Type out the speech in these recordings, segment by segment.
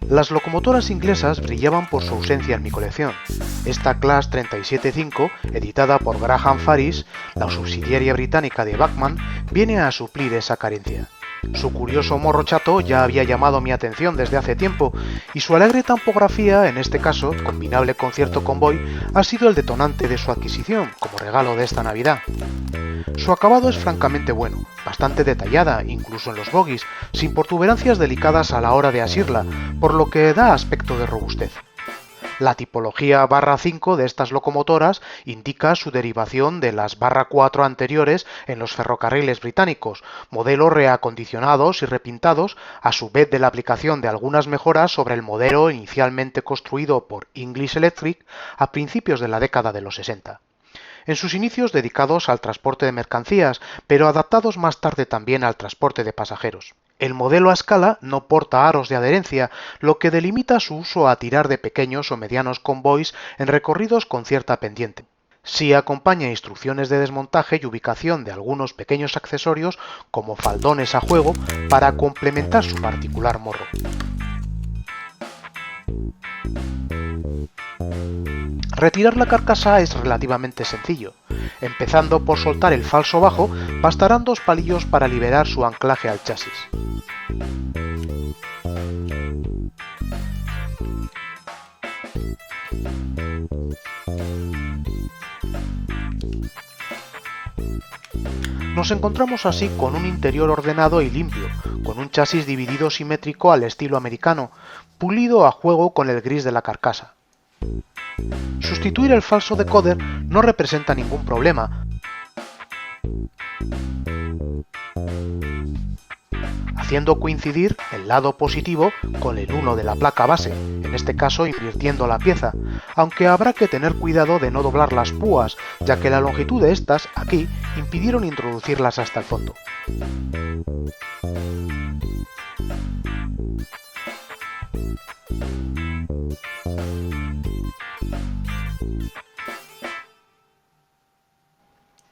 Las locomotoras inglesas brillaban por su ausencia en mi colección. Esta Class 37.5, editada por Graham Faris, la subsidiaria británica de Bachmann, viene a suplir esa carencia. Su curioso morro chato ya había llamado mi atención desde hace tiempo, y su alegre tampografía, en este caso, combinable con cierto convoy, ha sido el detonante de su adquisición, como regalo de esta Navidad. Su acabado es francamente bueno, bastante detallada, incluso en los bogies, sin protuberancias delicadas a la hora de asirla, por lo que da aspecto de robustez. La tipología barra 5 de estas locomotoras indica su derivación de las barra 4 anteriores en los ferrocarriles británicos, modelos reacondicionados y repintados, a su vez de la aplicación de algunas mejoras sobre el modelo inicialmente construido por English Electric a principios de la década de los 60. En sus inicios dedicados al transporte de mercancías, pero adaptados más tarde también al transporte de pasajeros. El modelo a escala no porta aros de adherencia, lo que delimita su uso a tirar de pequeños o medianos convoys en recorridos con cierta pendiente. Sí acompaña instrucciones de desmontaje y ubicación de algunos pequeños accesorios como faldones a juego para complementar su particular morro. Retirar la carcasa es relativamente sencillo. Empezando por soltar el falso bajo, bastarán dos palillos para liberar su anclaje al chasis. Nos encontramos así con un interior ordenado y limpio, con un chasis dividido simétrico al estilo americano, pulido a juego con el gris de la carcasa. Sustituir el falso decoder no representa ningún problema, haciendo coincidir el lado positivo con el 1 de la placa base, en este caso invirtiendo la pieza, aunque habrá que tener cuidado de no doblar las púas, ya que la longitud de estas, aquí, impidieron introducirlas hasta el fondo.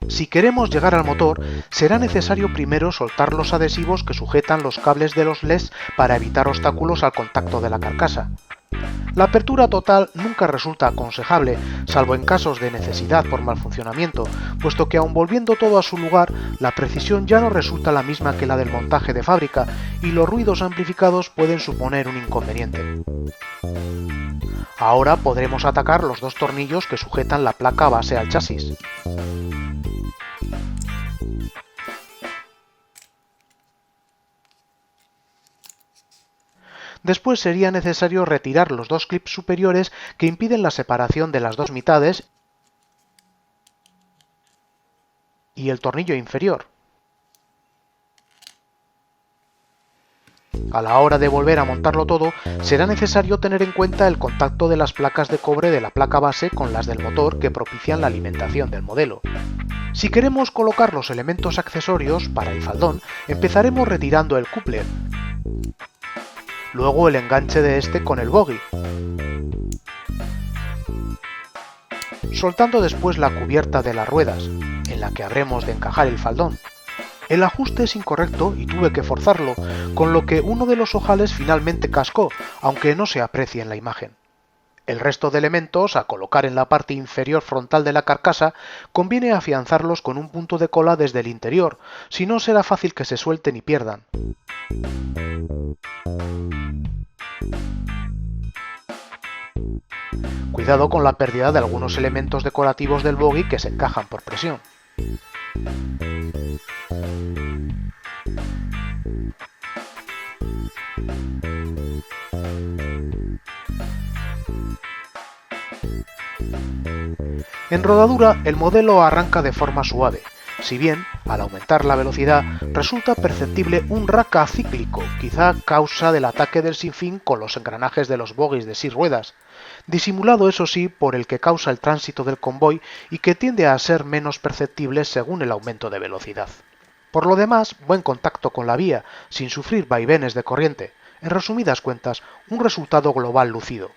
Si queremos llegar al motor, será necesario primero soltar los adhesivos que sujetan los cables de los LEDs para evitar obstáculos al contacto de la carcasa. La apertura total nunca resulta aconsejable, salvo en casos de necesidad por mal funcionamiento, puesto que aun volviendo todo a su lugar, la precisión ya no resulta la misma que la del montaje de fábrica y los ruidos amplificados pueden suponer un inconveniente. Ahora podremos atacar los dos tornillos que sujetan la placa base al chasis. Después sería necesario retirar los dos clips superiores que impiden la separación de las dos mitades y el tornillo inferior. A la hora de volver a montarlo todo, será necesario tener en cuenta el contacto de las placas de cobre de la placa base con las del motor que propician la alimentación del modelo. Si queremos colocar los elementos accesorios para el faldón, empezaremos retirando el coupler, luego el enganche de este con el bogie, soltando después la cubierta de las ruedas, en la que habremos de encajar el faldón. El ajuste es incorrecto y tuve que forzarlo, con lo que uno de los ojales finalmente cascó, aunque no se aprecie en la imagen. El resto de elementos a colocar en la parte inferior frontal de la carcasa conviene afianzarlos con un punto de cola desde el interior, si no será fácil que se suelten y pierdan. Cuidado con la pérdida de algunos elementos decorativos del bogie que se encajan por presión. En rodadura, el modelo arranca de forma suave, si bien, al aumentar la velocidad, resulta perceptible un raca cíclico, quizá causa del ataque del sinfín con los engranajes de los bogies de 6 ruedas, disimulado eso sí por el que causa el tránsito del convoy y que tiende a ser menos perceptible según el aumento de velocidad. Por lo demás, buen contacto con la vía, sin sufrir vaivenes de corriente. En resumidas cuentas, un resultado global lucido.